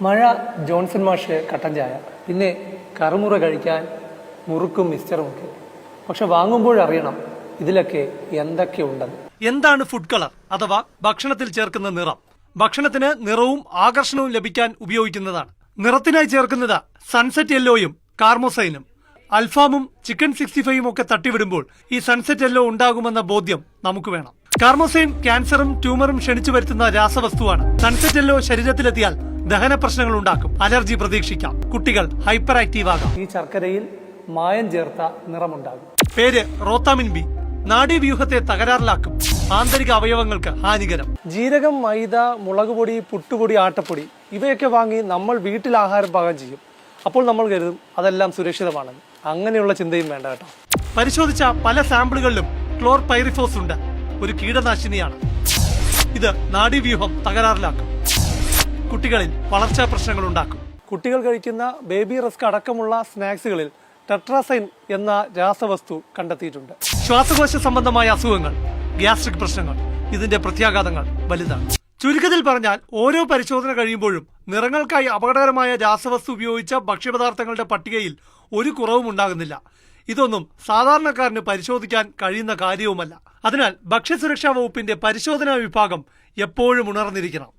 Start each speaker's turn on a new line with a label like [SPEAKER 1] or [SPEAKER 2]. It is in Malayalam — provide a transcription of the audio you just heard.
[SPEAKER 1] മഴ ജോൺസൺ മാഷ് കട്ടൻ ചായ, പിന്നെ കറുമുറ കഴിക്കാൻ മുറുക്കും മിക്സ്ചറുമൊക്കെ. പക്ഷെ വാങ്ങുമ്പോഴറിയണം ഇതിലൊക്കെ എന്തൊക്കെ ഉണ്ടെന്ന്.
[SPEAKER 2] എന്താണ് ഫുഡ് കളർ അഥവാ ഭക്ഷണത്തിൽ ചേർക്കുന്ന നിറം? ഭക്ഷണത്തിന് നിറവും ആകർഷണവും ലഭിക്കാൻ ഉപയോഗിക്കുന്നതാണ്. നിറത്തിനായി ചേർക്കുന്നത് സൺസെറ്റ് യെല്ലോയും കാർമോസൈനും. അൽഫാമും ചിക്കൻ 65 ഒക്കെ തട്ടിവിടുമ്പോൾ ഈ സൺസെറ്റ് യെല്ലോ ഉണ്ടാകുമെന്ന ബോധ്യം നമുക്ക് വേണം. കാർമോസൈൻ ക്യാൻസറും ട്യൂമറും ക്ഷണിച്ചു വരുത്തുന്ന രാസവസ്തുവാണ്. സൺസെറ്റ് യെല്ലോ ശരീരത്തിലെത്തിയാൽ ദഹന പ്രശ്നങ്ങൾ ഉണ്ടാക്കും, അലർജി പ്രതീക്ഷിക്കാം, കുട്ടികൾ ഹൈപ്പർ ആക്റ്റീവ് ആകാം.
[SPEAKER 1] ഈ ശർക്കരയിൽ മായം ചേർത്ത നിറമുണ്ടാകും.
[SPEAKER 2] പേര് റോത്താമിൻ ബി. നാഡീവ്യൂഹത്തെ തകരാറിലാക്കും, ആന്തരിക അവയവങ്ങൾക്ക് ഹാനികരം.
[SPEAKER 1] ജീരകം, മൈദ, മുളകുപൊടി, പുട്ടുപൊടി, ആട്ടപ്പൊടി ഇവയൊക്കെ വാങ്ങി നമ്മൾ വീട്ടിൽ ആഹാരം പാകം ചെയ്യും. അപ്പോൾ നമ്മൾ കരുതും അതെല്ലാം സുരക്ഷിതമാണെന്ന്. അങ്ങനെയുള്ള ചിന്തയും വേണ്ട കേട്ടോ.
[SPEAKER 2] പരിശോധിച്ച പല സാമ്പിളുകളിലും ക്ലോർപൈറിഫോസ് ഉണ്ട്. ഒരു കീടനാശിനിയാണ്. ഇത് നാഡീവ്യൂഹം തകരാറിലാക്കും, കുട്ടികളിൽ വളർച്ചാ പ്രശ്നങ്ങൾ ഉണ്ടാക്കും.
[SPEAKER 1] കുട്ടികൾ കഴിക്കുന്ന ബേബി റസ്ക് അടക്കമുള്ള സ്നാക്സുകളിൽ ടെട്രാസൈൻ എന്ന രാസവസ്തു കണ്ടെത്തിയിട്ടുണ്ട്.
[SPEAKER 2] ശ്വാസകോശ സംബന്ധമായ അസുഖങ്ങൾ, ഗ്യാസ്ട്രിക് പ്രശ്നങ്ങൾ, ഇതിന്റെ പ്രത്യാഘാതങ്ങൾ വലുതാണ്. ചുരുക്കത്തിൽ പറഞ്ഞാൽ ഓരോ പരിശോധന കഴിയുമ്പോഴും നിറങ്ങൾക്കായി അപകടകരമായ രാസവസ്തു ഉപയോഗിച്ച ഭക്ഷ്യപദാർത്ഥങ്ങളുടെ പട്ടികയിൽ ഒരു കുറവും ഉണ്ടാകുന്നില്ല. ഇതൊന്നും സാധാരണക്കാരന് പരിശോധിക്കാൻ കഴിയുന്ന കാര്യവുമല്ല. അതിനാൽ ഭക്ഷ്യസുരക്ഷാ വകുപ്പിന്റെ പരിശോധനാ വിഭാഗം എപ്പോഴും ഉണർന്നിരിക്കണം.